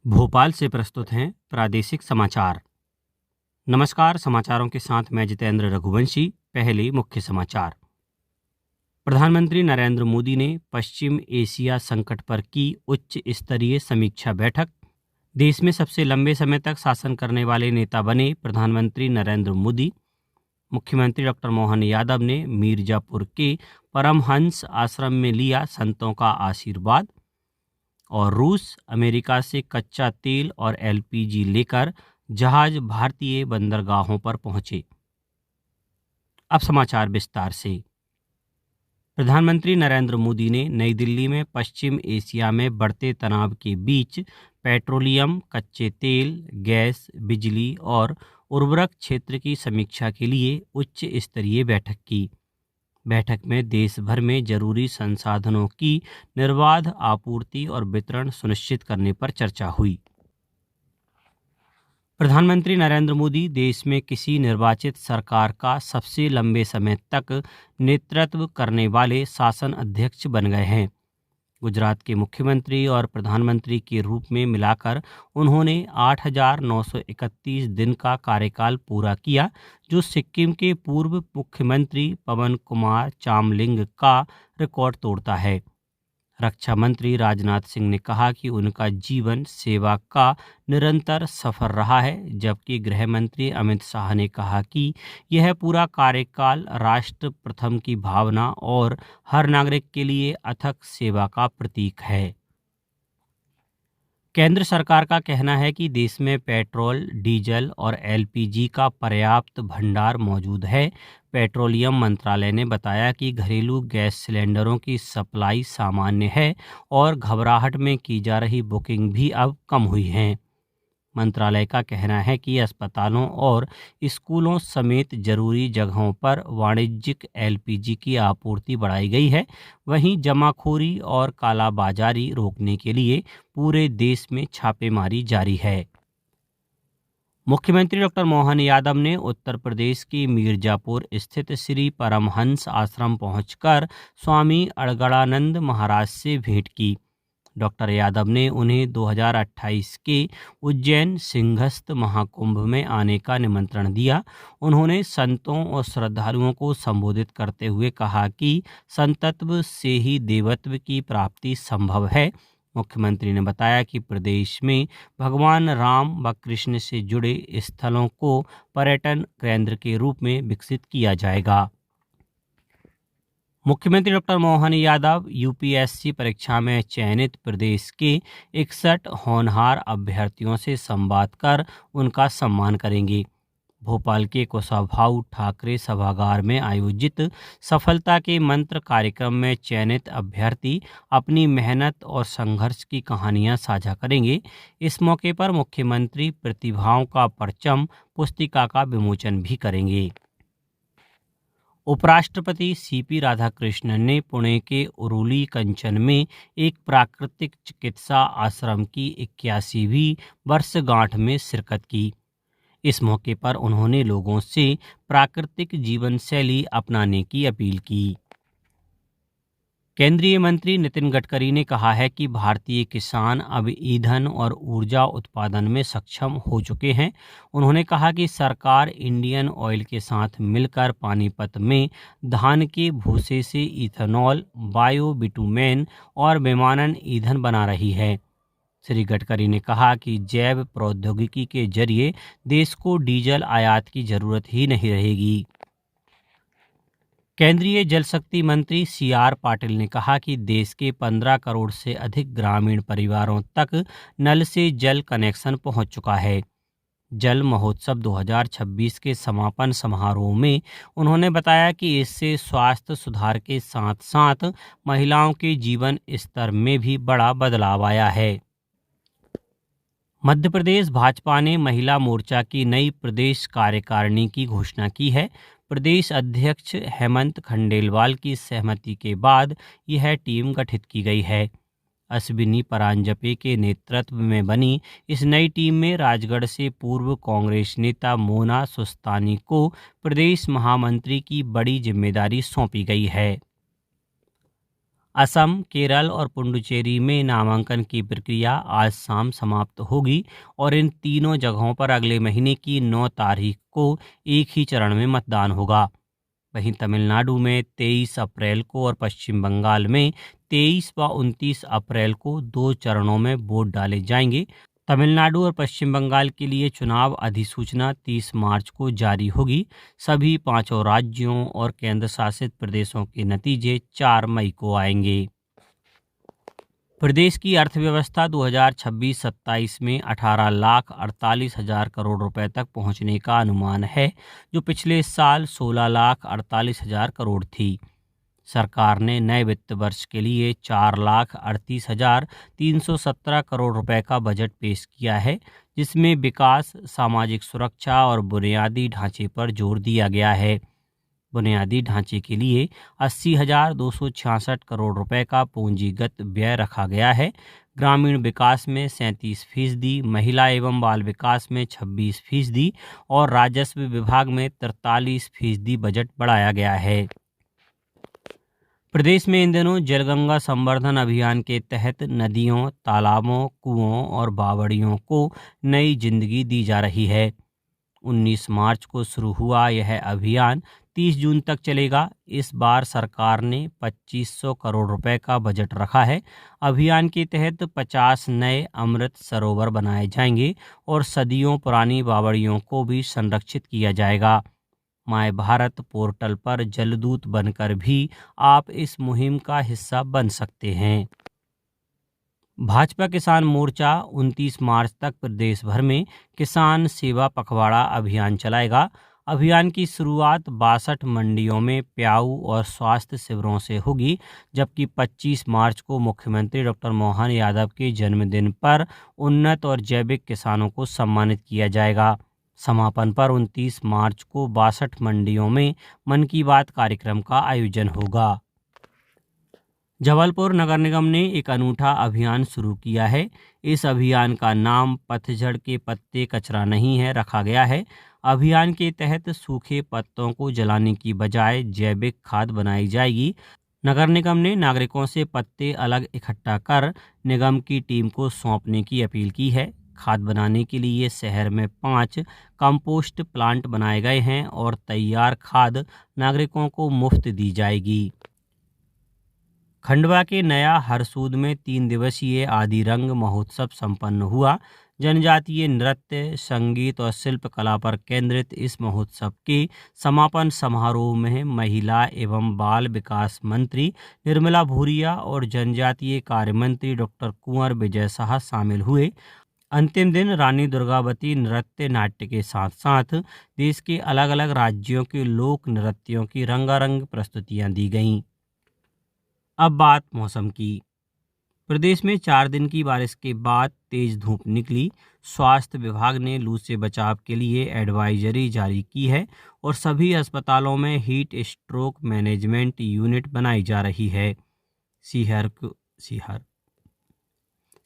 भोपाल से प्रस्तुत हैं प्रादेशिक समाचार। नमस्कार, समाचारों के साथ मैं जितेंद्र रघुवंशी। पहले मुख्य समाचार। प्रधानमंत्री नरेंद्र मोदी ने पश्चिम एशिया संकट पर की उच्च स्तरीय समीक्षा बैठक। देश में सबसे लंबे समय तक शासन करने वाले नेता बने प्रधानमंत्री नरेंद्र मोदी। मुख्यमंत्री डॉक्टर मोहन यादव ने मिर्जापुर के परमहंस आश्रम में लिया संतों का आशीर्वाद। और रूस अमेरिका से कच्चा तेल और एलपीजी लेकर जहाज भारतीय बंदरगाहों पर पहुंचे। अब समाचार विस्तार से। प्रधानमंत्री नरेंद्र मोदी ने नई दिल्ली में पश्चिम एशिया में बढ़ते तनाव के बीच पेट्रोलियम, कच्चे तेल, गैस, बिजली और उर्वरक क्षेत्र की समीक्षा के लिए उच्च स्तरीय बैठक की। बैठक में देश भर में जरूरी संसाधनों की निर्बाध आपूर्ति और वितरण सुनिश्चित करने पर चर्चा हुई। प्रधानमंत्री नरेंद्र मोदी देश में किसी निर्वाचित सरकार का सबसे लंबे समय तक नेतृत्व करने वाले शासन अध्यक्ष बन गए हैं। गुजरात के मुख्यमंत्री और प्रधानमंत्री के रूप में मिलाकर उन्होंने 8,931 दिन का कार्यकाल पूरा किया, जो सिक्किम के पूर्व मुख्यमंत्री पवन कुमार चामलिंग का रिकॉर्ड तोड़ता है। रक्षा मंत्री राजनाथ सिंह ने कहा कि उनका जीवन सेवा का निरंतर सफर रहा है, जबकि गृह मंत्री अमित शाह ने कहा कि यह पूरा कार्यकाल राष्ट्र प्रथम की भावना और हर नागरिक के लिए अथक सेवा का प्रतीक है। केंद्र सरकार का कहना है कि देश में पेट्रोल, डीजल और एलपीजी का पर्याप्त भंडार मौजूद है। पेट्रोलियम मंत्रालय ने बताया कि घरेलू गैस सिलेंडरों की सप्लाई सामान्य है और घबराहट में की जा रही बुकिंग भी अब कम हुई है। मंत्रालय का कहना है कि अस्पतालों और स्कूलों समेत जरूरी जगहों पर वाणिज्यिक एलपीजी की आपूर्ति बढ़ाई गई है। वहीं जमाखोरी और कालाबाजारी रोकने के लिए पूरे देश में छापेमारी जारी है। मुख्यमंत्री डॉक्टर मोहन यादव ने उत्तर प्रदेश के मिर्जापुर स्थित श्री परमहंस आश्रम पहुंचकर स्वामी अड़गड़ानंद महाराज से भेंट की। डॉक्टर यादव ने उन्हें 2028 के उज्जैन सिंहस्थ महाकुंभ में आने का निमंत्रण दिया। उन्होंने संतों और श्रद्धालुओं को संबोधित करते हुए कहा कि संतत्व से ही देवत्व की प्राप्ति संभव है। मुख्यमंत्री ने बताया कि प्रदेश में भगवान राम व कृष्ण से जुड़े स्थलों को पर्यटन केंद्र के रूप में विकसित किया जाएगा। मुख्यमंत्री डॉक्टर मोहन यादव यूपीएससी परीक्षा में चयनित प्रदेश के 61 होनहार अभ्यर्थियों से संवाद कर उनका सम्मान करेंगे। भोपाल के कुशाभाऊ ठाकरे सभागार में आयोजित सफलता के मंत्र कार्यक्रम में चयनित अभ्यर्थी अपनी मेहनत और संघर्ष की कहानियां साझा करेंगे। इस मौके पर मुख्यमंत्री प्रतिभाओं का परचम पुस्तिका का विमोचन भी करेंगे। उपराष्ट्रपति सीपी राधाकृष्णन ने पुणे के उरुली कंचन में एक प्राकृतिक चिकित्सा आश्रम की 81वीं वर्षगांठ में शिरकत की। इस मौके पर उन्होंने लोगों से प्राकृतिक जीवन शैली अपनाने की अपील की। केंद्रीय मंत्री नितिन गडकरी ने कहा है कि भारतीय किसान अब ईंधन और ऊर्जा उत्पादन में सक्षम हो चुके हैं। उन्होंने कहा कि सरकार इंडियन ऑयल के साथ मिलकर पानीपत में धान के भूसे से इथेनॉल, बायो बिटुमेन और विमानन ईंधन बना रही है। श्री गडकरी ने कहा कि जैव प्रौद्योगिकी के जरिए देश को डीजल आयात की जरूरत ही नहीं रहेगी। केंद्रीय जल शक्ति मंत्री सीआर पाटिल ने कहा कि देश के 15 करोड़ से अधिक ग्रामीण परिवारों तक नल से जल कनेक्शन पहुंच चुका है। जल महोत्सव 2026 के समापन समारोह में उन्होंने बताया कि इससे स्वास्थ्य सुधार के साथ साथ महिलाओं के जीवन स्तर में भी बड़ा बदलाव आया है। मध्य प्रदेश भाजपा ने महिला मोर्चा की नई प्रदेश कार्यकारिणी की घोषणा की है। प्रदेश अध्यक्ष हेमंत खंडेलवाल की सहमति के बाद यह टीम गठित की गई है। अश्विनी परांजपे के नेतृत्व में बनी इस नई टीम में राजगढ़ से पूर्व कांग्रेस नेता मोना सुस्तानी को प्रदेश महामंत्री की बड़ी जिम्मेदारी सौंपी गई है। असम, केरल और पुडुचेरी में नामांकन की प्रक्रिया आज शाम समाप्त होगी और इन तीनों जगहों पर अगले महीने की 9 तारीख को एक ही चरण में मतदान होगा। वहीं तमिलनाडु में 23 अप्रैल को और पश्चिम बंगाल में 23 व 29 अप्रैल को 2 चरणों में वोट डाले जाएंगे। तमिलनाडु और पश्चिम बंगाल के लिए चुनाव अधिसूचना 30 मार्च को जारी होगी। सभी 5 राज्यों और केंद्र शासित प्रदेशों के नतीजे 4 मई को आएंगे। प्रदेश की अर्थव्यवस्था 2026-27 में 18,48,000 करोड़ रुपए तक पहुंचने का अनुमान है, जो पिछले साल 16,48,000 करोड़ थी। सरकार ने नए वित्त वर्ष के लिए 4,38,317 करोड़ रुपए का बजट पेश किया है, जिसमें विकास, सामाजिक सुरक्षा और बुनियादी ढांचे पर जोर दिया गया है। बुनियादी ढांचे के लिए 80,266 करोड़ रुपए का पूंजीगत व्यय रखा गया है। ग्रामीण विकास में 37%, महिला एवं बाल विकास में 26% और राजस्व विभाग में 43% बजट बढ़ाया गया है। प्रदेश में इन दिनों जलगंगा संवर्धन अभियान के तहत नदियों, तालाबों, कुओं और बावड़ियों को नई जिंदगी दी जा रही है। 19 मार्च को शुरू हुआ यह अभियान 30 जून तक चलेगा। इस बार सरकार ने 2500 करोड़ रुपए का बजट रखा है। अभियान के तहत 50 नए अमृत सरोवर बनाए जाएंगे और सदियों पुरानी बावड़ियों को भी संरक्षित किया जाएगा। माय भारत पोर्टल पर जलदूत बनकर भी आप इस मुहिम का हिस्सा बन सकते हैं। भाजपा किसान मोर्चा 29 मार्च तक प्रदेश भर में किसान सेवा पखवाड़ा अभियान चलाएगा। अभियान की शुरुआत 62 मंडियों में प्याऊ और स्वास्थ्य शिविरों से होगी, जबकि 25 मार्च को मुख्यमंत्री डॉक्टर मोहन यादव के जन्मदिन पर उन्नत और जैविक किसानों को सम्मानित किया जाएगा। समापन पर 29 मार्च को 62 मंडियों में मन की बात कार्यक्रम का आयोजन होगा। जबलपुर नगर निगम ने एक अनूठा अभियान शुरू किया है। इस अभियान का नाम पतझड़ के पत्ते कचरा नहीं है रखा गया है। अभियान के तहत सूखे पत्तों को जलाने की बजाय जैविक खाद बनाई जाएगी। नगर निगम ने नागरिकों से पत्ते अलग इकट्ठा कर निगम की टीम को सौंपने की अपील की है। खाद बनाने के लिए शहर में 5 कंपोस्ट प्लांट बनाए गए हैं और तैयार खाद नागरिकों को मुफ्त दी जाएगी। खंडवा के नया हरसूद में 3 दिवसीय आदि रंग महोत्सव संपन्न हुआ। जनजातीय नृत्य, संगीत और शिल्पकला पर केंद्रित इस महोत्सव के समापन समारोह में महिला एवं बाल विकास मंत्री निर्मला भूरिया और जनजातीय कार्य मंत्री डॉक्टर कुंवर विजय शाह शामिल हुए। अंतिम दिन रानी दुर्गावती नृत्य नाट्य के साथ साथ देश के अलग अलग राज्यों के लोक नृत्यों की रंगारंग प्रस्तुतियां दी गईं। अब बात मौसम की। प्रदेश में 4 दिन की बारिश के बाद तेज धूप निकली। स्वास्थ्य विभाग ने लू से बचाव के लिए एडवाइजरी जारी की है और सभी अस्पतालों में हीट स्ट्रोक मैनेजमेंट यूनिट बनाई जा रही है।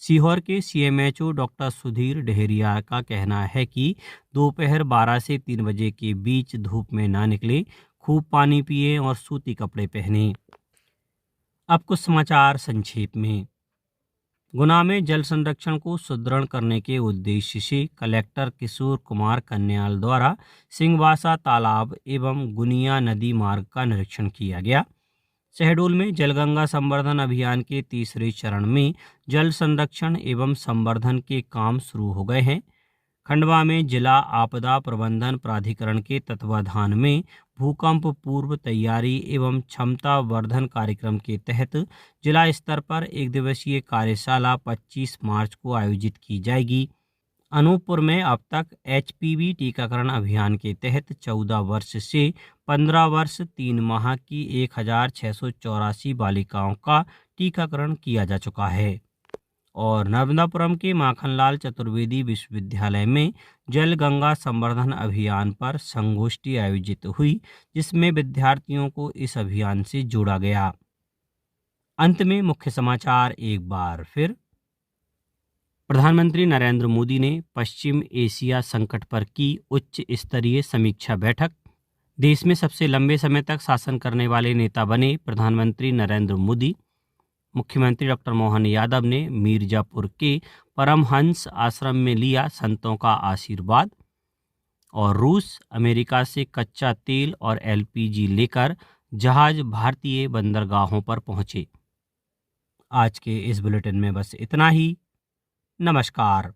सीहोर के सीएमएचओ डॉक्टर सुधीर डेहरिया का कहना है कि दोपहर 12 से 3 बजे के बीच धूप में ना निकले, खूब पानी पिए और सूती कपड़े पहने। अब कुछ समाचार संक्षेप में। गुना में जल संरक्षण को सुदृढ़ करने के उद्देश्य से कलेक्टर किशोर कुमार कन्याल द्वारा सिंहवासा तालाब एवं गुनिया नदी मार्ग का निरीक्षण किया गया। शहडोल में जलगंगा संवर्धन अभियान के तीसरे चरण में जल संरक्षण एवं संवर्धन के काम शुरू हो गए हैं। खंडवा में जिला आपदा प्रबंधन प्राधिकरण के तत्वाधान में भूकंप पूर्व तैयारी एवं क्षमता वर्धन कार्यक्रम के तहत जिला स्तर पर 1 दिवसीय कार्यशाला 25 मार्च को आयोजित की जाएगी। अनूपपुर में अब तक HPV टीकाकरण अभियान के तहत 14 वर्ष से 15 वर्ष 3 माह की 1,684 बालिकाओं का टीकाकरण किया जा चुका है। और नर्मदापुरम के माखनलाल चतुर्वेदी विश्वविद्यालय में जल गंगा संवर्धन अभियान पर संगोष्ठी आयोजित हुई, जिसमें विद्यार्थियों को इस अभियान से जोड़ा गया। अंत में मुख्य समाचार एक बार फिर। प्रधानमंत्री नरेंद्र मोदी ने पश्चिम एशिया संकट पर की उच्च स्तरीय समीक्षा बैठक। देश में सबसे लंबे समय तक शासन करने वाले नेता बने प्रधानमंत्री नरेंद्र मोदी। मुख्यमंत्री डॉक्टर मोहन यादव ने मिर्जापुर के परमहंस आश्रम में लिया संतों का आशीर्वाद। और रूस अमेरिका से कच्चा तेल और एलपीजी लेकर जहाज भारतीय बंदरगाहों पर पहुंचे। आज के इस बुलेटिन में बस इतना ही। नमस्कार।